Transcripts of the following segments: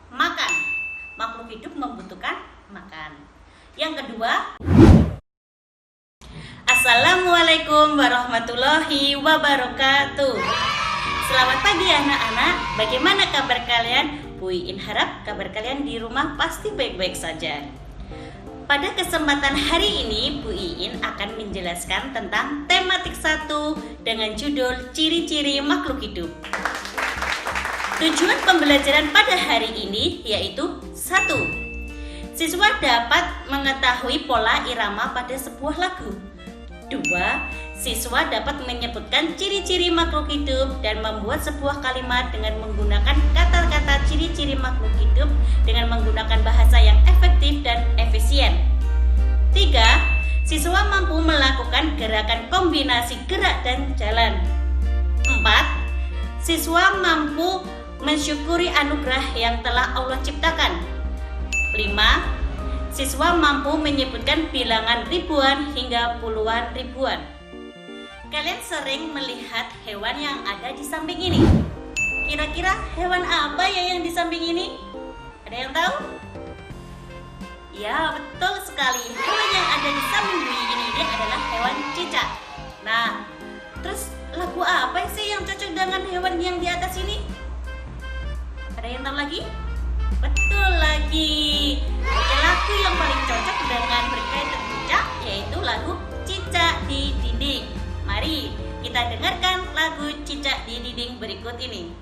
makan. Makhluk hidup membutuhkan makan. Yang kedua, Assalamualaikum warahmatullahi wabarakatuh. Selamat pagi anak-anak. Bagaimana kabar kalian? Bu Iin harap kabar kalian di rumah pasti baik-baik saja. Pada kesempatan hari ini, Bu Iin akan menjelaskan tentang tematik 1 dengan judul ciri-ciri makhluk hidup. Tujuan pembelajaran pada hari ini yaitu 1. Siswa dapat mengetahui pola irama pada sebuah lagu. 2. Siswa dapat menyebutkan ciri-ciri makhluk hidup dan membuat sebuah kalimat dengan menggunakan kata-kata ciri-ciri makhluk hidup dengan menggunakan bahasa yang efektif dan efisien. 3. Siswa mampu melakukan gerakan kombinasi gerak dan jalan. 4. Siswa mampu mensyukuri anugerah yang telah Allah ciptakan. 5. Siswa mampu menyebutkan bilangan ribuan hingga puluhan ribuan. Kalian sering melihat hewan yang ada di samping ini. Kira-kira hewan apa ya yang di samping ini? Ada yang tahu? Ya, betul sekali. Hewan yang ada di samping Bu Iin ini adalah hewan cicak. Nah, terus lagu apa sih yang cocok dengan hewan yang di atas ini? Ada yang tahu lagi? Betul lagi. Lagu yang paling cocok dengan berkaitan cicak yaitu lagu Cicak di Dinding. Mari kita dengarkan lagu Cicak di Dinding berikut ini.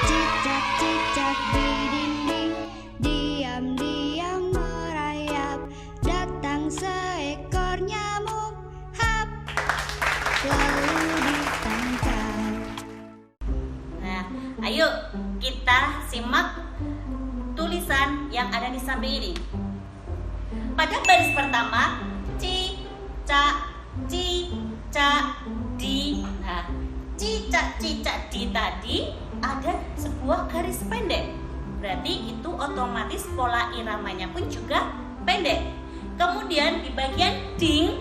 Cicak-cicak di dinding, diam-diam merayap, datang seekor nyamuk, hap, lalu ditangkap. Nah, ayo kita simak tulisan yang ada di samping ini. Pada baris pertama, cicak, cicak di. Nah, cicak-cicak di tadi ada sebuah garis pendek. Berarti itu otomatis pola iramanya pun juga pendek. Kemudian di bagian ding,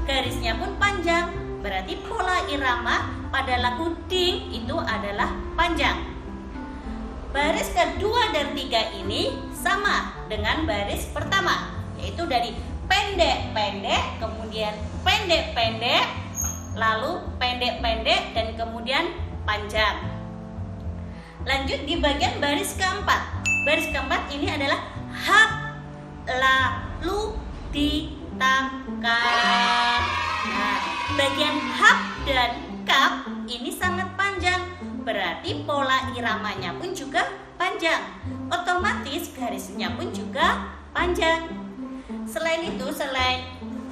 garisnya pun panjang. Berarti pola irama pada lagu ding itu adalah panjang. Baris kedua dan 3 ini sama dengan baris pertama, yaitu dari pendek-pendek, kemudian pendek-pendek, lalu pendek-pendek, dan kemudian panjang. Lanjut di bagian baris keempat. Baris keempat ini adalah hap, lalu ditangkap. Nah, bagian hap dan kap ini sangat panjang. Berarti pola iramanya pun juga panjang. Otomatis garisnya pun juga panjang. Selain itu, selain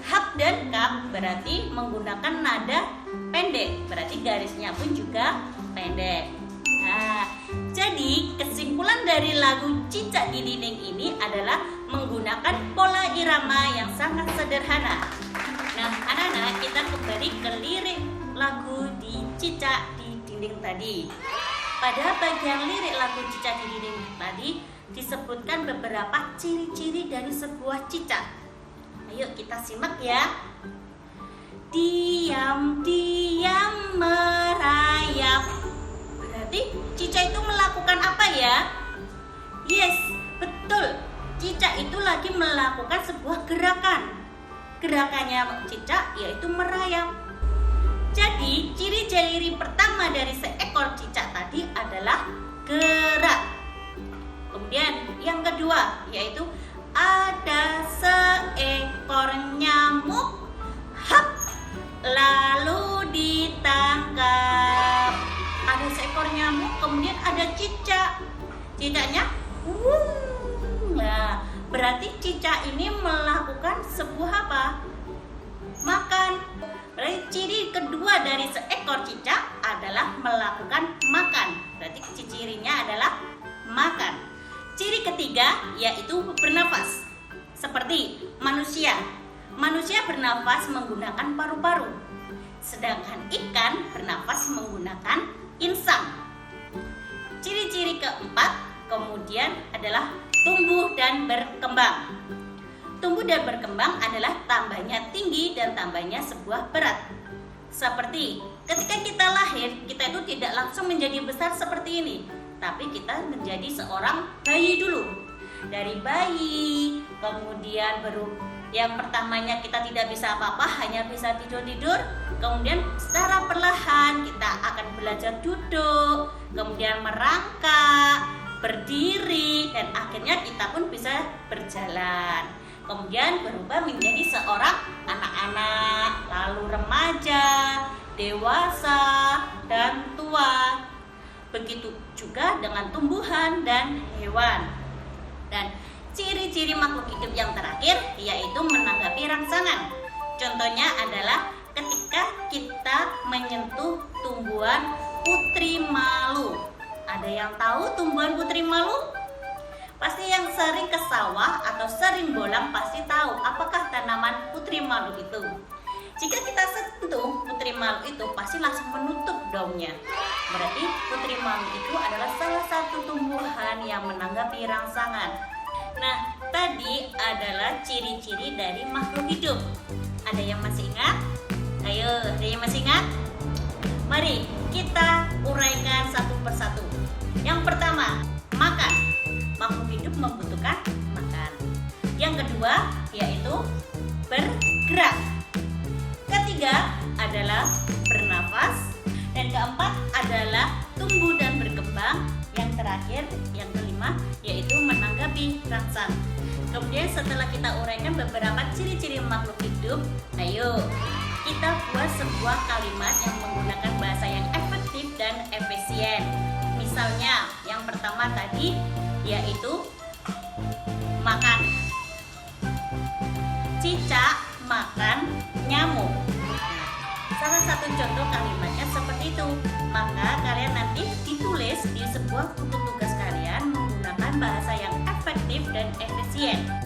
hap dan kap berarti menggunakan nada pendek. Berarti garisnya pun juga pendek. Nah, jadi kesimpulan dari lagu Cicak di Dinding ini adalah menggunakan pola irama yang sangat sederhana. Nah, anak-anak, kita kembali ke lirik lagu di Cicak di Dinding tadi. Pada bagian lirik lagu Cicak di Dinding tadi disebutkan beberapa ciri-ciri dari sebuah cicak. Ayo kita simak ya. Diam-diam merayap. Berarti cicak itu melakukan apa ya? Yes, betul. Cicak itu lagi melakukan sebuah gerakan. Gerakannya cicak yaitu merayap. Jadi, ciri-ciri pertama dari seekor cicak tadi adalah gerak. Kemudian yang kedua yaitu ada seekor nyamuk, hap, lalu ditangkap. Ada seekor nyamuk, kemudian ada cicak. Cicaknya, nah, berarti cicak ini melakukan sebuah apa? Makan. Berarti ciri kedua dari seekor cicak adalah melakukan makan. Berarti cirinya adalah makan. Ciri ketiga yaitu bernafas. Seperti manusia. Manusia bernafas menggunakan paru-paru. Sedangkan ikan bernafas menggunakan insang. Ciri-ciri keempat kemudian adalah tumbuh dan berkembang. Tumbuh dan berkembang adalah tambahnya tinggi dan tambahnya sebuah berat. Seperti ketika kita lahir, kita itu tidak langsung menjadi besar seperti ini. tapi kita menjadi seorang bayi dulu. Dari bayi, kemudian yang pertamanya kita tidak bisa apa-apa, hanya bisa tidur-tidur. Kemudian secara perlahan kita akan belajar duduk, kemudian merangkak, berdiri, dan akhirnya kita pun bisa berjalan. Kemudian berubah menjadi seorang anak-anak, lalu remaja, dewasa, dan tua. Begitu juga dengan tumbuhan dan hewan. Dan ciri-ciri makhluk hidup yang terakhir yaitu menanggapi rangsangan. Contohnya adalah ketika kita menyentuh tumbuhan putri malu. Ada yang tahu tumbuhan putri malu? Pasti yang sering ke sawah atau sering bolang pasti tahu apakah tanaman putri malu itu. Jika kita sentuh putri malu itu pasti langsung menutup daunnya. Berarti putri malu itu adalah salah satu tumbuhan yang menanggapi rangsangan. Nah, tadi adalah ciri-ciri dari makhluk hidup. Ada yang masih ingat? Ayo, ada yang masih ingat? Mari kita uraikan satu persatu. Yang pertama, makan. Makhluk hidup membutuhkan makan. Yang kedua yaitu bergerak. Ketiga adalah bernafas. Dan keempat adalah tumbuh dan berkembang. Yang terakhir, yang kelima yaitu menanggapi rangsang. Kemudian setelah kita uraikan beberapa ciri-ciri makhluk hidup, ayo kita buat sebuah kalimat yang menggunakan bahasa yang efektif dan efisien. Misalnya yang pertama tadi yaitu makan. Cicak makan nyamuk. Salah satu contoh kalimatnya seperti itu. Maka kalian nanti ditulis di sebuah buku tugas kalian menggunakan bahasa yang efektif dan efisien.